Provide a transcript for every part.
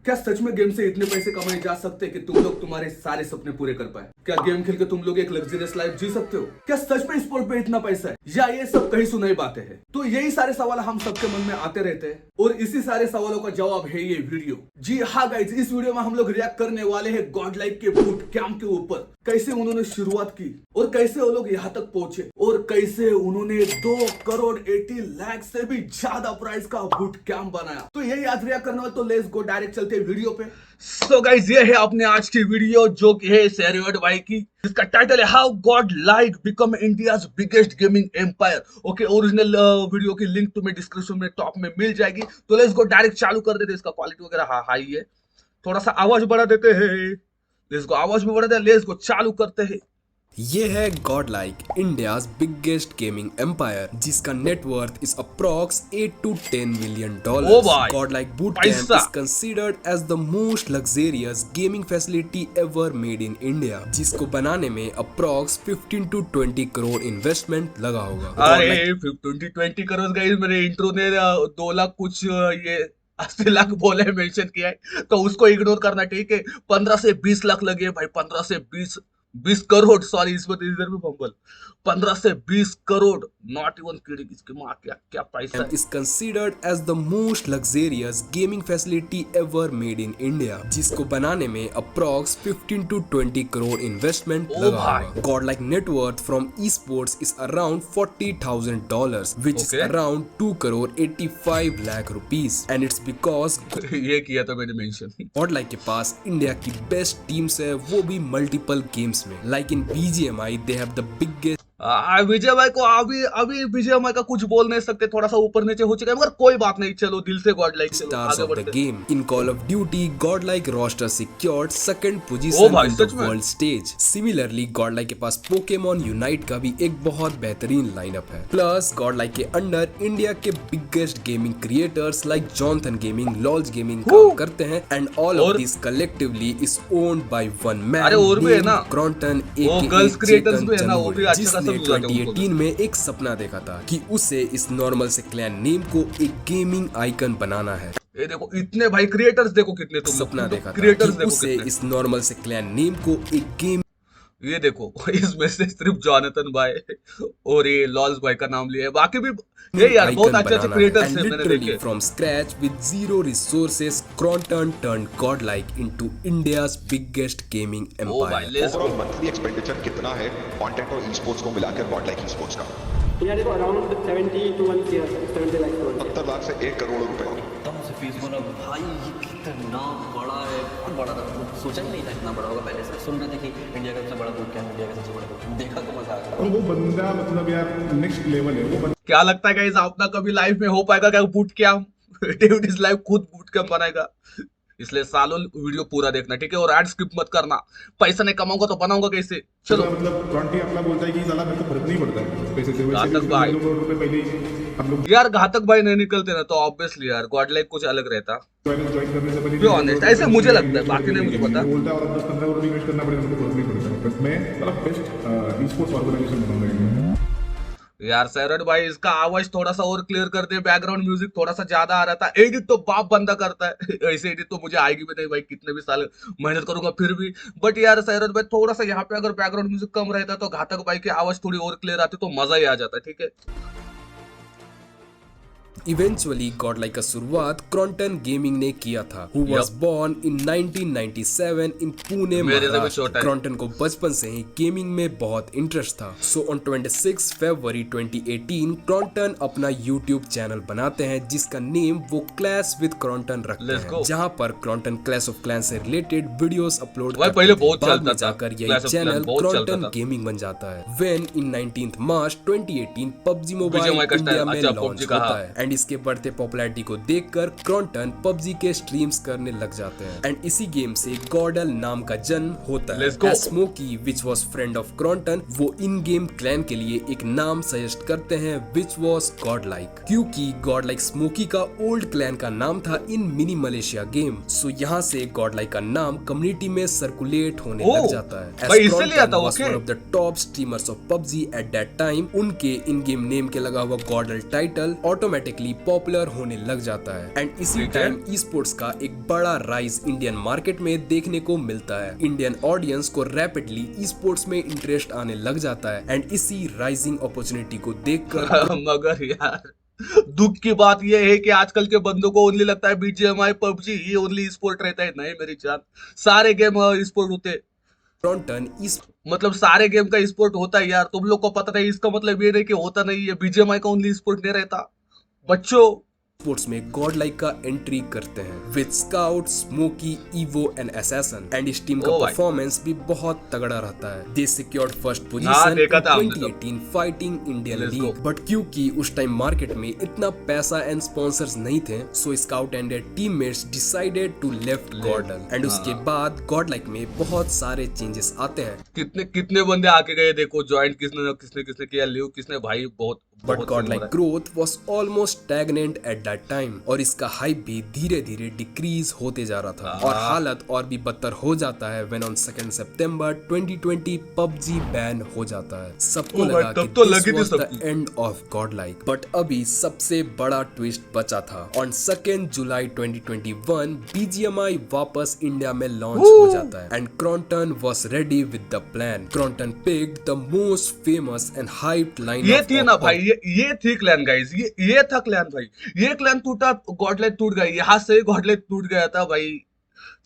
क्या सच में गेम से इतने पैसे कमाए जा सकते हैं कि तुम लोग तुम्हारे सारे सपने पूरे कर पाए? क्या गेम खेल के तुम लोग एक लग्जरियस लाइफ जी सकते हो? क्या सच में स्पोर्ट पे इतना पैसा है, या ये सब कहीं सुनाई बातें हैं? तो यही सारे सवाल हम सबके मन में आते रहते हैं और इसी सारे सवालों का जवाब है ये वीडियो। जी हाँ गाइज, इस वीडियो में हम लोग रिएक्ट करने वाले हैं गॉड लाइक के बूट कैंप के ऊपर। कैसे उन्होंने शुरुआत की और कैसे वो लोग यहाँ तक पहुंचे और कैसे उन्होंने 2 करोड़ 80 लाख से भी ज्यादा प्राइस का बूट कैंप बनाया। तो यही आज रिएक्ट करने वाले, तो लेट्स गो डायरेक्ट चलते हैं वीडियो पे। सो गाइज, ये है अपने आज की वीडियो जो कि है शेरवेट भाई की, जिसका टाइटल है how Godlike become India's biggest gaming empire. Okay, original video की लिंक तुम्हें डिस्क्रिप्शन में टॉप में मिल जाएगी। तो लेट्स गो डायरेक्ट चालू कर देते हैं। इसका क्वालिटी वगैरह हाई है, थोड़ा सा आवाज बढ़ा देते हैं। लेट्स गो, आवाज में बढ़ा देते हैं। लेट्स गो चालू करते हैं। ये है Godlike, India's biggest gaming empire, जिसका net worth is approx 8 to 10 million dollars. Godlike boot camp is considered as the most luxurious gaming facility ever made in India, जिसको बनाने में अप्रॉक्स 15 to 20 करोड़ इन्वेस्टमेंट लगा होगा। अरे 20 crore guys, मेरे intro ने 2 लाख कुछ ये 80 लाख बोले मेंशन किया है, तो उसको इग्नोर करना। ठीक है, 15 से 20 लाख लगे भाई। 15 से 20 करोड़, सॉरी, इसमें इधर भी फंबल। 15 से 20 करोड़, नॉट इवन किडिंग। इसकी मां, क्या प्राइस है। Is considered as the most luxurious gaming facility ever made in India, जिसको बनाने में अप्रॉक्स 15 to 20 करोड़ इन्वेस्टमेंट लगा होगा। God like net worth from e sports is around $40,000, which is around 2 crore 85 lakh rupees, and it's because ये किया था मैंने mention. God like के पास इंडिया की बेस्ट टीम्स है, वो भी मल्टीपल गेम्स में। Like in BGMI they have the biggest। विजय भाई को अभी विजय भाई का कुछ बोल नहीं सकते, थोड़ा सा ऊपर नीचे हो चुका है, मगर कोई बात नहीं। चलो दिल से God like stars of the game. In Call of Duty, godlike roster secured second position on the world stage. Similarly, godlike के पास Pokemon Unite का भी एक बहुत बेहतरीन लाइनअप है। Plus, godlike के अंडर इंडिया के biggest gaming creators like Jonathan Gaming, Lolz Gaming काम करते हैं, and all of these collectively is owned by one man named Cronton, aka Chetan Chanmodi, जिसने 2018 में एक सपना देखा था कि उसे इस नॉर्मल से क्लैन नेम को एक गेमिंग आइकन बनाना है। ये देखो, इतने भाई क्रिएटर्स देखो कितने, तुम सपना देखा था क्रिएटर्स कि उसे इस नॉर्मल से क्लैन नेम को एक गेम। ये देखो, इसमें से सिर्फ जॉनथन भाई और ये लॉल्स भाई का नाम लिया है, बाकी भी ये यार बहुत अच्छे क्रिएटर्स हैं। मैंने देखे from scratch with zero resources, Kronten turn Godlike into India's biggest gaming empire. Overall monthly expenditure कितना है कंटेंट और ई-स्पोर्ट्स को मिलाकर गॉडलाइक ई-स्पोर्ट्स का? यार देखो, अराउंड 70 to 70 लाख करोड़, 70 लाख से 1 करोड़ रुपए। एकदम से फीस बोला भाई, ये कितना बड़ा है, बहुत बड़ा था। सोचा ही नहीं था इतना बड़ा होगा। पहले से सुन रहे थे कि इंडिया का सबसे बड़ा बूट कैंप, इंडिया का सबसे बड़ा बूट, देखा तो मजा आ गया। और वो बंदा मतलब यार नेक्स्ट लेवल है वो। क्या लगता है गाइस, अपना कभी लाइफ में हो पाएगा क्या बूट कैंप? डेविड इस लाइफ खुद बूट कैंप बनाएगा, इसलिए सालों वीडियो पूरा देखना, ठीक है? और एड स्किप मत करना। पैसा नहीं कमाऊंगा तो बनाऊंगा कैसे? चलो, मतलब 20 अपना बोलता है कि साला मेरे को फर्क नहीं पड़ता है पैसे से, वैसे भी भाई रुपए पहले ही हम लोग यार घातक भाई नहीं निकलते ना, तो ऑब्वियसली यार गॉड लाइक कुछ अलग रहता। ज्वाइन करने से पहले बी ऑनेस्ट, ऐसे मुझे लगता है, बाकी नहीं मुझे पता। बोलता है और 10-15 करोड़ इन्वेस्ट करना पड़ेगा, मेरे को फर्क नहीं पड़ता। बस मैं मतलब बेस्ट ई-स्पोर्ट्स ऑर्गेनाइजेशन बनाऊंगा यार। सैरड भाई, इसका आवाज थोड़ा सा और क्लियर कर दे, बैकग्राउंड म्यूजिक थोड़ा सा ज्यादा आ रहा था। एडिट तो बाप बंदा करता है, ऐसे एडिट तो मुझे आएगी भी नहीं भाई, कितने भी साल मेहनत करूंगा फिर भी। बट यार सैरड भाई, थोड़ा सा यहाँ पे अगर बैकग्राउंड म्यूजिक कम रहता तो घातक भाई की आवाज थोड़ी और क्लियर आती तो मजा ही आ जाता, ठीक है? इवेंचुअली गॉडलाइक का शुरुआत क्रॉन्टन गेमिंग ने किया था, who was born in 1997 in Pune, Maharashtra. क्रॉन्टन को बचपन से ही गेमिंग में बहुत इंटरेस्ट था। सो ऑन 26 फरवरी 2018 क्रॉन्टन अपना यूट्यूब चैनल बनाते हैं, जिसका नेम वो क्लैश विद क्रॉन्टन रखते हैं, जहां पर क्रॉन्टन क्लैश ऑफ क्लैंस से रिलेटेड वीडियोस अपलोड करते हैं। बाद में जाकर यही चैनल क्रॉन्टन गेमिंग बन जाता है। When in 19 March 2018 PUBG mobile India में लॉन्च होता है, एंड इसके बढ़ते पॉपुलैरिटी को देखकर क्रॉन्टन पबजी के स्ट्रीम्स करने लग जाते हैं, एंड इसी गेम से गॉडल नाम का जन्म होता है। Smokey which was friend of Kronten, वो इन गेम क्लैन के लिए एक नाम सजेस्ट करते हैं विच वॉज गॉडलाइक, क्योंकि गॉडलाइक स्मोकी का ओल्ड क्लैन का नाम था इन मिनी मलेशिया गेम। सो यहाँ से गॉडलाइक का नाम कम्युनिटी में सर्कुलेट होने लग जाता है। One of the top streamers of PUBG at that time, उनके इन गेम नेम के लगा हुआ गॉडल टाइटल ऑटोमेटिकली इमीडिएटली पॉपुलर होने लग जाता है एंड इसी टाइम ई स्पोर्ट्स का एक बड़ा राइज इंडियन मार्केट में देखने को मिलता है। इंडियन ऑडियंस को रैपिडली ई स्पोर्ट्स में इंटरेस्ट आने लग जाता है एंड इसी राइजिंग अपॉर्चुनिटी को देखकर मगर यार दुख की बात यह है कि आजकल के बंदों को ओनली लगता है बीजीएमआई पबजी ये ओनली स्पोर्ट रहता है। नहीं मेरी जान, सारे गेम स्पोर्ट होते हैं। क्रॉन्टन मतलब सारे गेम का स्पोर्ट होता है यार, तुम लोग को पता नहीं। इसका मतलब ये नहीं कि होता नहीं है, बीजीएमआई का ओनली स्पोर्ट नहीं रहता बच्चों। स्पोर्ट्स में गॉड लाइक का एंट्री करते हैं with Scout, Smokey, Evo and Assassin and इस टीम का परफॉर्मेंस भी बहुत तगड़ा रहता है। They secured first position in 2018 fighting Indian league, but क्योंकि उस टाइम मार्केट में इतना पैसा एंड स्पॉन्सर्स नहीं थे, so Scout and their teammates decided to left Gordon and उसके बाद गॉड लाइक में बहुत सारे चेंजेस आते हैं। कितने बंदे आके गए देखो, ज्वाइन किसने किया, लिव किसने, भाई बहुत। But God like growth was almost stagnant at that time और इसका हाइप भी धीरे धीरे डिक्रीज होते जा रहा था और हालत और भी बदतर हो जाता है व्हेन ऑन 2 सितंबर 2020 पबजी बैन हो जाता है। सबको लगा कि this was the end of Godlike, but अभी सबसे बड़ा ट्विस्ट बचा था। ऑन 2 जुलाई 2021 बीजीएमआई वापस इंडिया में लॉन्च हो जाता है and Kronten was ready with the plan. Kronten picked the most famous and hyped line ये थी ना भाई, ये थी क्लैन गाइस, ये था क्लैन भाई। ये क्लैन टूटा, गॉडलाइक टूट गया, यहाँ से गॉडलाइक टूट गया था भाई।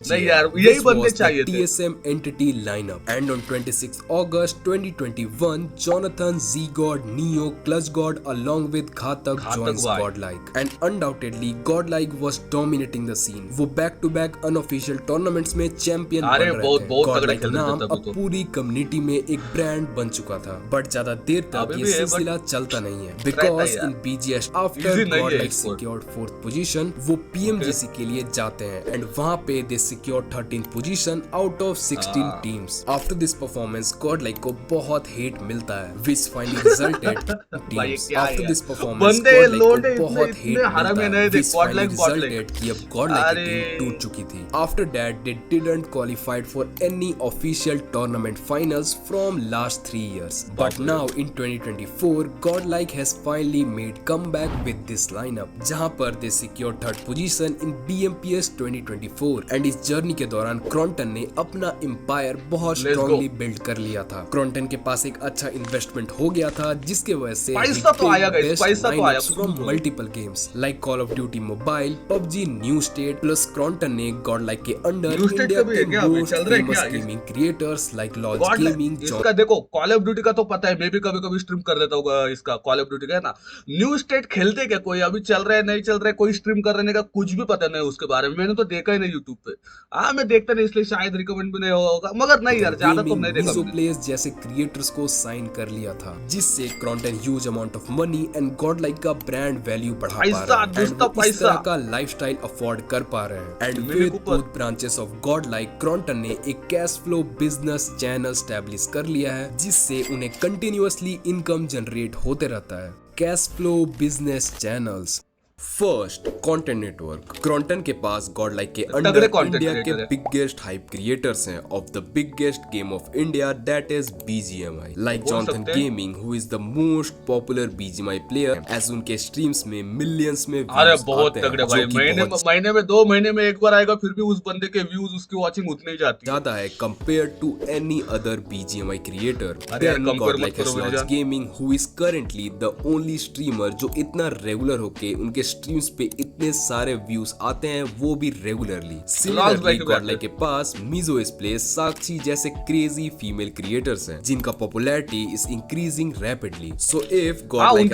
नहीं यार, यही बनने चाहिए थे। TSM entity lineup and on 26 August 2021 Jonathan, Z-God, Neo, Clutch God along with Ghatak joins Godlike and undoubtedly Godlike was dominating the scene। वो back to back unofficial tournaments में चैंपियन बन रहे थे। Godlike का नाम अब पूरी कम्युनिटी में एक ब्रांड बन चुका था, बट ज्यादा देर तक ये सिलसिला चलता नहीं है because in BGS after Godlike secured 4th position वो PMGC के लिए जाते हैं and वहाँ पे secured 13th position out of 16 teams। After this performance, Godlike को बहुत hate मिलता है, which finally resulted teams। After this performance, Godlike को बहुत hate मिलता है, which finally resulted कि अब Godlike की टीम टूट चुकी थी। After that, they didn't qualified for any official tournament finals from last 3 years। But now in 2024, Godlike has finally made comeback with this lineup, जहाँ पर they secured 3rd position in BMPS 2024 and इस journey के दौरान क्रॉन्टन ने अपना empire बहुत strongly build कर लिया था। क्रॉन्टन के पास एक अच्छा इन्वेस्टमेंट हो गया था जिसके वजह से पैसा तो आया from multiple games like call of duty mobile, PUBG, new state, plus Kronten ने गॉडलाइक के अंडर इंडिया के most famous gaming creators like Lolzzz gaming. इसका देखो कॉल ऑफ ड्यूटी का तो पता है, मैं भी कभी स्ट्रीम कर देता हूँ इसका कॉल ऑफ ड्यूटी का, है ना। न्यू स्टेट खेलते क्या कोई, अभी चल रहा है नहीं चल रहा है, कोई स्ट्रीम करने का कुछ भी पता नहीं उसके बारे में, मैंने तो देखा ही नहीं यूट्यूब पे। हाँ मैं देखता नहीं इसलिए शायद रिकमेंड भी नहीं होगा, मगर नहीं यार ज्यादा तो नहीं देखा। प्लेयर्स जैसे क्रिएटर्स को साइन कर लिया था जिससे Kronten huge amount of money and Godlike का ब्रांड वैल्यू बढ़ा पा रहे हैं एंड इस तरह का लाइफस्टाइल अफोर्ड कर पा रहे हैं। And with both branches of Godlike, Kronten ने एक cash flow business channel establish कर लिया है जिससे उन्हें कंटिन्यूअसली इनकम जनरेट होते रहता है। Cash flow business channels. First, content network. Kronten के पास गॉडलाइक के अंडर इंडिया के बिगेस्ट हाइप क्रिएटर्स हैं of the biggest game of India, that is BGMI. Like Jonathan gaming who is the most popular BGMI player, as उनके streams में millions में views बहुत तगड़े भाई, महीने में 2 महीने में एक बार आएगा, फिर भी उस बंदे के व्यूज उसकी वॉचिंग उतनी ही जाती ज्यादा है compare to any other BGMI creator. Then Godlike has laws gaming who is currently the only streamer जो इतना रेगुलर होके उनके स्ट्रीम्स पे इतने सारे व्यूज आते हैं, वो भी रेगुलरली। सिमिलरली गॉडलाइक के पास मिजो प्लेस, साक्षी जैसे क्रेजी फीमेल क्रिएटर्स हैं जिनका popularity is increasing rapidly. So if Godlike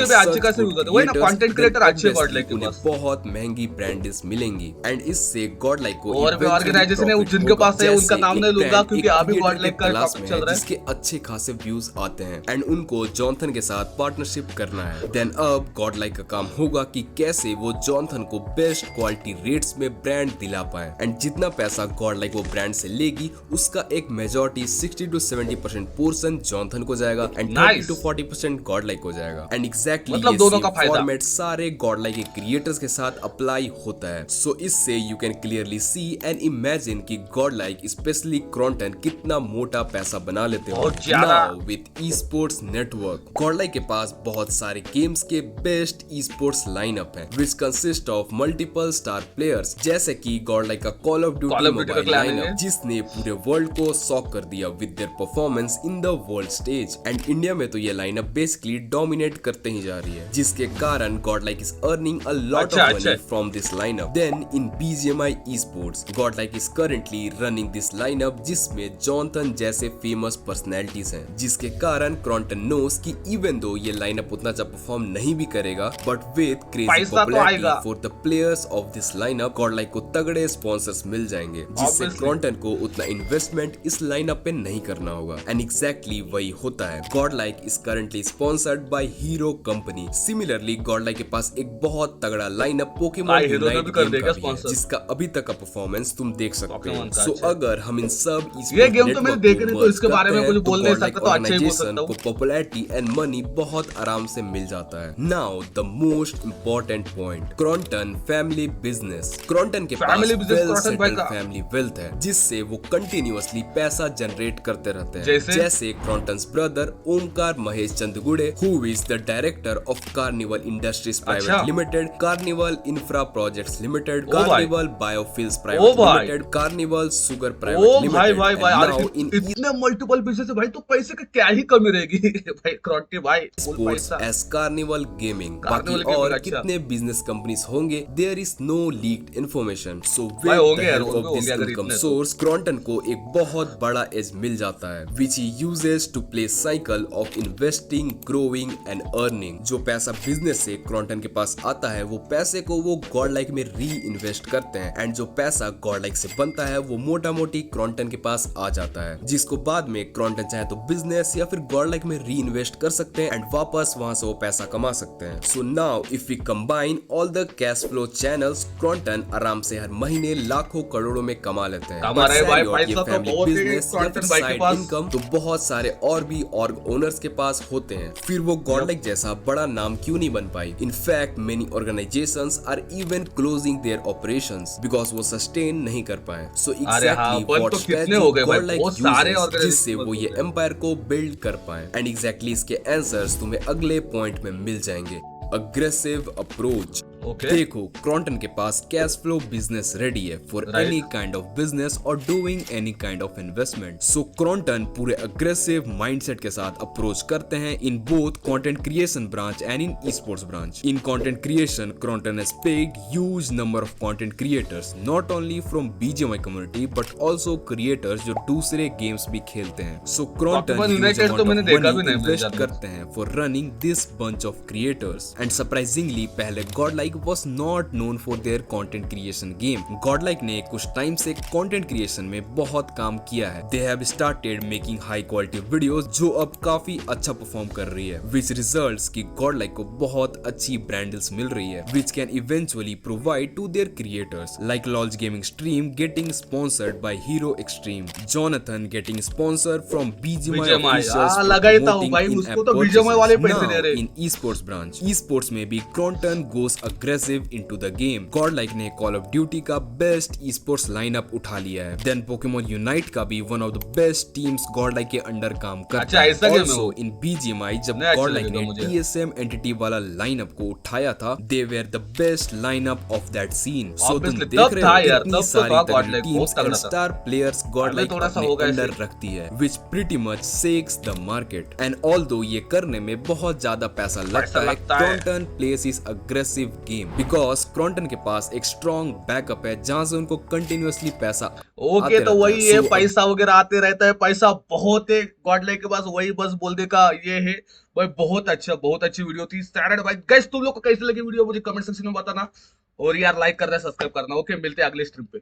content creator अच्छे गॉडलाइक के पास बहुत महंगी ब्रांड्स मिलेंगी एंड इससे गॉडलाइक को और भी ऑर्गेनाइजेशन है जिनके पास है उनका नाम नहीं लूंगा क्योंकि अभी गॉडलाइक का टॉपिक चल रहा है जिसके अच्छे खासे व्यूज आते हैं एंड उनको जॉनथन के साथ पार्टनरशिप करना है। देन अब गॉडलाइक का काम होगा कि कैसे वो जॉनथन को बेस्ट क्वालिटी रेट्स में ब्रांड दिला पाए एंड जितना पैसा गॉडलाइक वो ब्रांड से लेगी उसका एक मेजॉरिटी 60 to 70% पोर्शन जॉनथन को जाएगा एंड 30 to 40% गॉडलाइक को जाएगा। एंड एग्जैक्टली मतलब दोनों का फायदा फॉर्मेट सारे गॉडलाइक के क्रिएटर्स के साथ अप्लाई होता है। सो इससे you can clearly see and imagine कि गॉडलाइक स्पेशली क्रॉन्टन कितना मोटा पैसा बना लेते हो। Now with e sports network, Godlike के पास बहुत सारे गेम्स के बेस्ट ई स्पोर्ट्स लाइनअप है which consist of multiple star players, जैसे कि गॉड लाइक का call of duty mobile lineup, जिसने पूरे वर्ल्ड को शॉक कर दिया with their performance in the world stage. And India में तो ये लाइनअप बेसिकली डोमिनेट करते ही जा रही है, जिसके कारण Godlike is earning a lot of money from this lineup. Then in BGMI esports, Godlike is currently running this lineup, जिसमें जॉनथन जैसे फेमस पर्सनैलिटीज हैं, जिसके कारण क्रॉन्टन नोस कि इवन दो ये लाइनअप उतना अच्छा परफॉर्म नहीं भी करेगा, but with crazy popularity for the players of this lineup, God like को तगड़े स्पॉन्सर्स मिल जाएंगे, जिससे क्रॉन्टन को उतना इन्वेस्टमेंट इस लाइनअप पे नहीं करना होगा। एंड एग्जैक्टली वही होता है। Godlike is currently sponsored by hero company. Similarly God like के पास एक बहुत तगड़ा लाइनअप पोकेमॉन यूनाइट गेम का भी है, जिसका अभी तक का परफॉर्मेंस तुम देख सकते हो। सो अगर हम इन सब ये गेम तो मैंने देखे नहीं, तो इसके बारे में कुछ बोल नहीं सकता, तो अच्छा ही बोल सकता हूं। को पॉपुलैरिटी एंड मनी बहुत आराम से मिल जाता है। Now the most important point, Kronten family business. Kronten के पास फैमिली वेल्थ है, जिससे वो कंटिन्यूअसली पैसा जनरेट करते रहते हैं। जैसे Kronten's brother Omkar Mahesh Chandgude, who is the director of Carnival Industries Private Limited, Carnival Infra Projects Limited, Carnival Biofuels Private Limited, Carnival Sugar Private Limited. इतने मल्टीपल बिजनेस है भाई, तो पैसे की क्या ही कमी रहेगी भाई क्रॉन्टी भाई। Sports as Carnival gaming. बाकी और कितने बिजनेस कंपनीज होंगे, there is no leaked information. So source Kronten को एक बहुत बड़ा एज मिल जाता है, which he uses to play cycle of investing, growing and earning. जो पैसा बिजनेस से क्रॉन्टन के पास आता है, वो पैसे को वो गॉड लाइक में री इन्वेस्ट करते हैं, एंड जो पैसा गॉड लाइक से बनता है वो मोटा मोटी क्रॉन्टन के पास आ जाता है, जिसको बाद में क्रॉन्टन चाहे तो बिजनेस या फिर गॉड लाइक में री इन्वेस्ट कर सकते हैं एंड वापस वहां से वो पैसा कमा सकते हैं। So now if we combine all the cash flow channels, Kronten आराम से हर महीने लाखों करोड़ों में कमा लेते हैं। इनकम तो बहुत सारे और भी ऑर्ग ओनर्स के पास होते हैं, फिर वो गॉड लाइक जैसा बड़ा नाम क्यों नहीं बन पाई। In fact many organisations are even closing their operations because वो सस्टेन नहीं कर पाए। So exactly what strategy Godlike uses जिससे वो ये एम्पायर को बिल्ड कर पाए, एंड एग्जैक्टली इसके आंसर्स तुम्हें अगले पॉइंट में मिल जाएंगे। Aggressive approach. देखो क्रॉन्टन के पास कैश फ्लो बिजनेस रेडी है for any kind of business और doing any kind of investment. So Kronten पूरे अग्रेसिव माइंडसेट के साथ अप्रोच करते हैं in both content creation branch and in esports branch. In content creation Kronten has picked huge number of content creators, not only from BGMI community but also creators जो दूसरे games भी खेलते हैं। सो क्रॉन्टन invest करते हैं for running this bunch of creators, and surprisingly पहले Godlike was not known for their content creation game. Godlike ने कुछ टाइम से content creation में बहुत काम किया है। They have started making high quality videos जो अब काफी अच्छा परफॉर्म कर रही है, which results कि Godlike को बहुत अच्छी brand deals मिल रही है, which can eventually provide to their creators, like Lolz Gaming Stream getting sponsored by Hero Extreme, Jonathan getting sponsored from BGMI officials promoting in-app purchases. In esports branch, esports में भी क्रॉन्टन goes aggressive into the game. Godlike ने Call of Duty का best esports lineup उठा लिया है। Then Pokemon Unite का भी one of the best teams Godlike के अंडर काम करता है। Also in BGMI जब Godlike ने TSM एंटिटी वाला लाइनअप को उठाया था, they were the best lineup of that scene. So तुम देख रहे हो कितनी सारी तगड़ी teams and star players Godlike अपने अंडर रखती है, which pretty much shakes the market. And although ये करने में बहुत ज्यादा पैसा लगता है, Kronten plays is aggressive game because Kronten के पास एक स्ट्रॉन्ग बैकअप है जहां से उनको कंटिन्यूअसली पैसा तो वही है, पैसा वगैरह आते रहता है, पैसा बहुत है गॉडलाइक के पास, वही बस बोलने का ये है भाई। बहुत अच्छी वीडियो थी सैटरडे भाई। गाइस तुम लोग को कैसी लगी वीडियो मुझे कमेंट सेक्शन में बताना, और यार लाइक करना, सब्सक्राइब करना। ओके, मिलते हैं अगले स्ट्रीम पे।